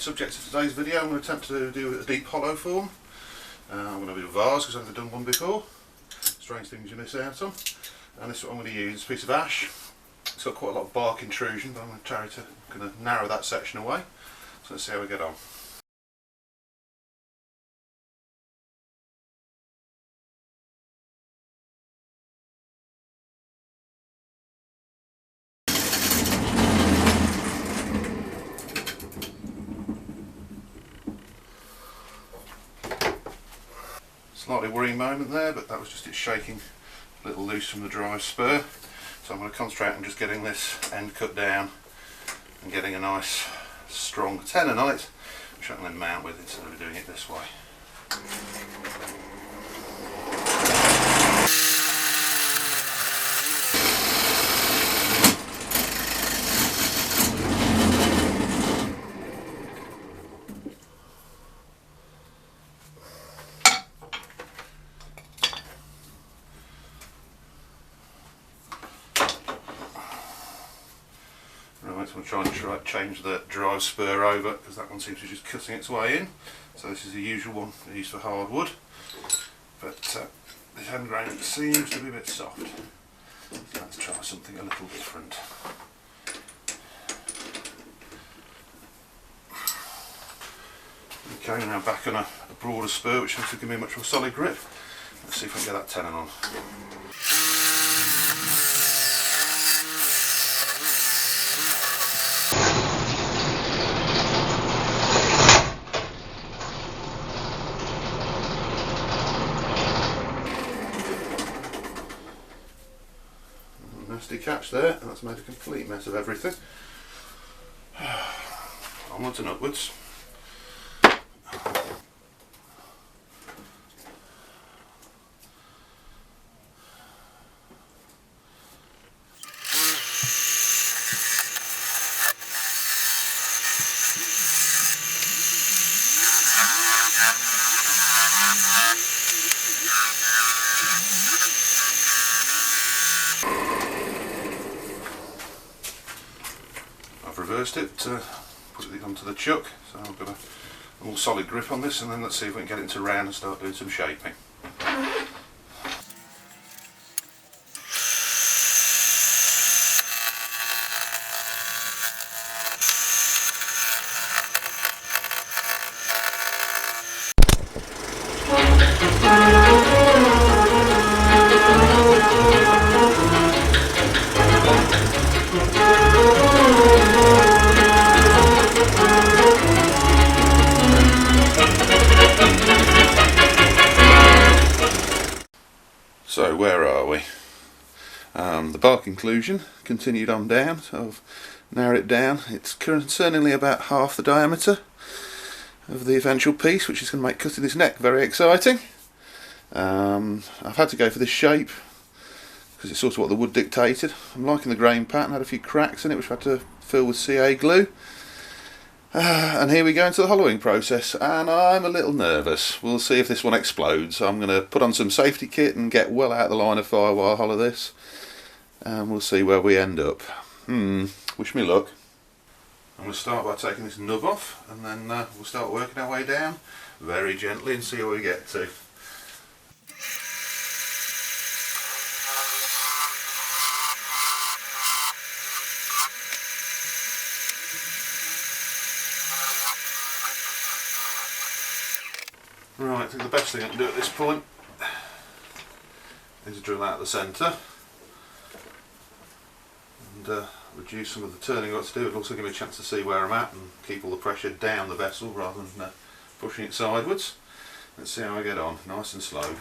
subject of today's video. I'm going to attempt to do a deep hollow form. I'm going to do a vase because I've never done one before. Strange things you miss out on. And this is what I'm going to use, a piece of ash. It's got quite a lot of bark intrusion, but I'm going to narrow that section away. So let's see how we get on. Slightly worrying moment there, but that was just it shaking a little loose from the drive spur. So I'm going to concentrate on just getting this end cut down and getting a nice strong tenon on it, which I can then mount with instead of doing it this way. Right, so I'm trying to change the drive spur over because that one seems to be just cutting its way in. So this is the usual one used for hardwood, but this hand grain seems to be a bit soft. So let's try something a little different. Okay, now back on a broader spur which seems to give me a much more solid grip. Let's see if we can get that tenon on. Nasty catch there, and that's made a complete mess of everything. Onwards and upwards. I've reversed it to put it onto the chuck, so I've got a more solid grip on this, and then let's see if we can get it into round and start doing some shaping. So where are we? The bark inclusion continued on down, so I've narrowed it down. It's concerningly about half the diameter of the eventual piece, which is going to make cutting this neck very exciting. I've had to go for this shape because it's sort of what the wood dictated. I'm liking the grain pattern, had a few cracks in it which I had to fill with CA glue. And here we go into the hollowing process, and I'm a little nervous. We'll see if this one explodes. I'm going to put on some safety kit and get well out of the line of fire while I hollow this, and we'll see where we end up. Wish me luck. I'm going to start by taking this nub off, and then we'll start working our way down very gently and see where we get to. Right, I think the best thing I can do at this point is drill out the centre and reduce some of the turning I've got to do. It'll also give me a chance to see where I'm at and keep all the pressure down the vessel rather than pushing it sideways. Let's see how I get on, nice and slow.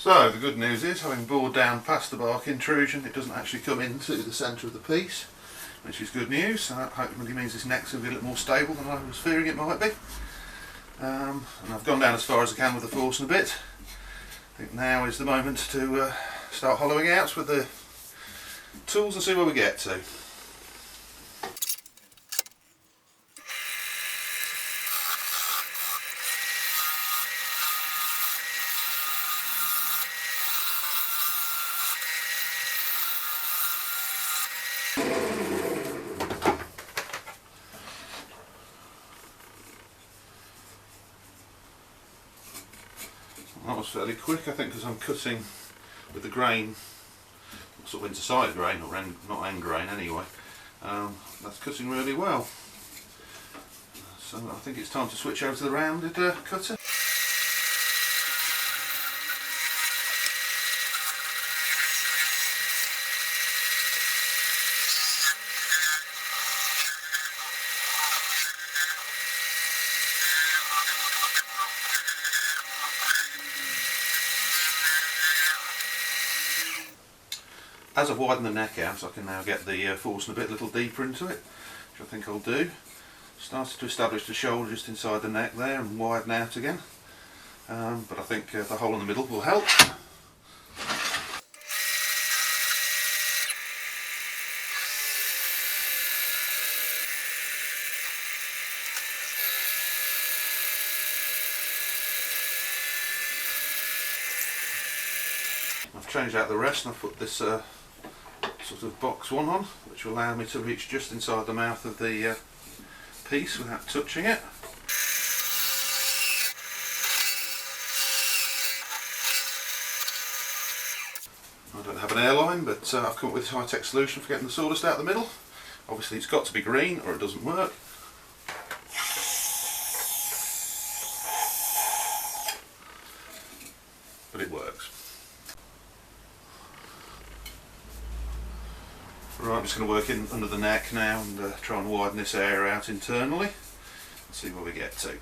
So the good news is, having bored down past the bark intrusion, it doesn't actually come into the centre of the piece, which is good news. So that hopefully means this neck's going to be a little more stable than I was fearing it might be. And I've gone down as far as I can with the force and a bit. I think now is the moment to start hollowing out with the tools and see where we get to. That was fairly quick, I think, because I'm cutting with the grain, sort of interside grain, or not end grain anyway. That's cutting really well. So I think it's time to switch over to the rounded cutter. As I've widened the neck out, I can now get the force and a bit a little deeper into it, which I think I'll do. Started to establish the shoulder just inside the neck there and widen out again, but I think the hole in the middle will help. I've changed out the rest and I've put this sort of box one on, which will allow me to reach just inside the mouth of the piece without touching it. I don't have an airline, but I've come up with this high-tech solution for getting the sawdust out the middle. Obviously it's got to be green or it doesn't work. But it works. Right, I'm just going to work in under the neck now and try and widen this area out internally and see where we get to.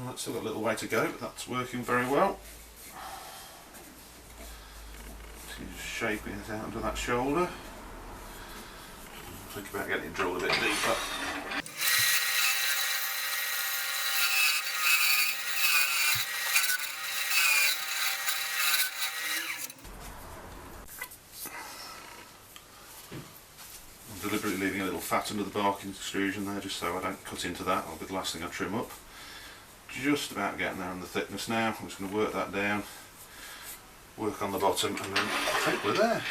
Right, still got a little way to go, but that's working very well. Just shaping it out under that shoulder. Think about getting it drilled a bit deeper. I'm deliberately leaving a little fat under the bark extrusion there, just so I don't cut into that. That'll be the last thing I trim up. Just about getting there on the thickness now. I'm just going to work that down, work on the bottom, and then I think we're there.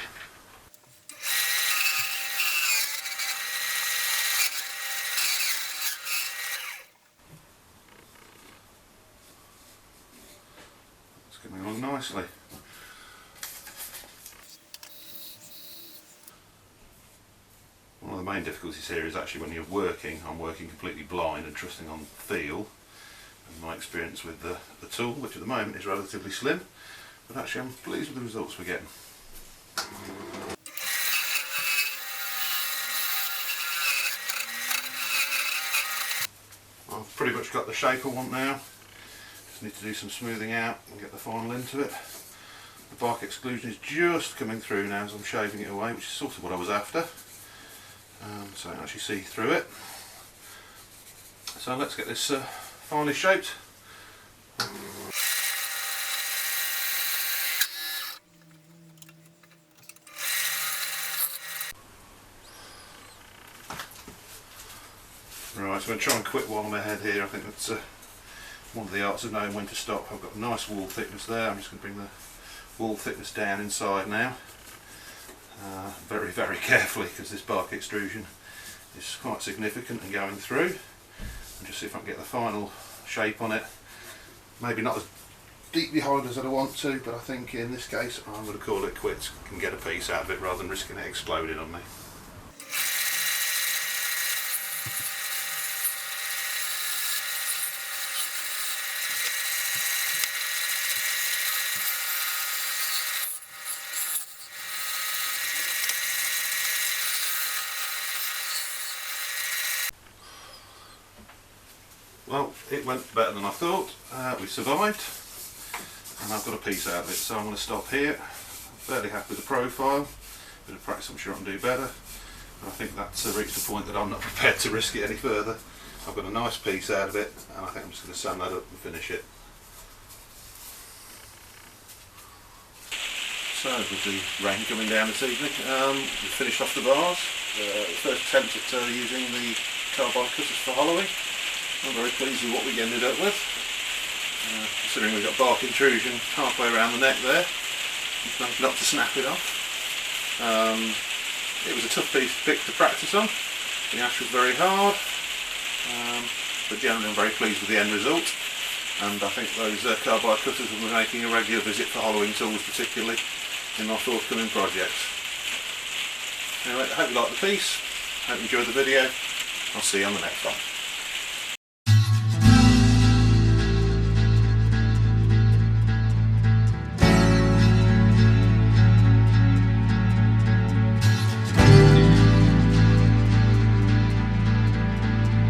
It's coming along nicely. One of the main difficulties here is actually when you're working, I'm working completely blind and trusting on feel. My experience with the tool, which at the moment is relatively slim, but actually I'm pleased with the results we're getting. I've pretty much got the shape I want now. Just need to do some smoothing out and get the final into it. The bark exclusion is just coming through now as I'm shaving it away, which is sort of what I was after. So I can actually see through it. So let's get this finely shaped. Right, so I'm going to try and quit while I'm ahead here. I think that's one of the arts of knowing when to stop. I've got a nice wall thickness there. I'm just going to bring the wall thickness down inside now. Very, very carefully, because this bark extrusion is quite significant and going through. And just see if I can get the final shape on it. Maybe not as deep behind as I want to, but I think in this case I'm going to call it quits. I can get a piece out of it rather than risking it exploding on me. Well, it went better than I thought. We survived, and I've got a piece out of it, so I'm going to stop here. I'm fairly happy with the profile. Bit of practice, I'm sure I can do better. And I think that's reached a point that I'm not prepared to risk it any further. I've got a nice piece out of it, and I think I'm just going to sand that up and finish it. So, with the rain coming down this evening, we finished off the vase. The first attempt at using the carbide cutters for hollowing. I'm very pleased with what we ended up with. Considering we've got bark intrusion halfway around the neck there, we've managed not to snap it off. It was a tough pick to practice on. The ash was very hard, but generally I'm very pleased with the end result. And I think those carbide cutters will be making a regular visit for hollowing tools, particularly in my forthcoming projects. Anyway, I hope you liked the piece. Hope you enjoyed the video. I'll see you on the next one.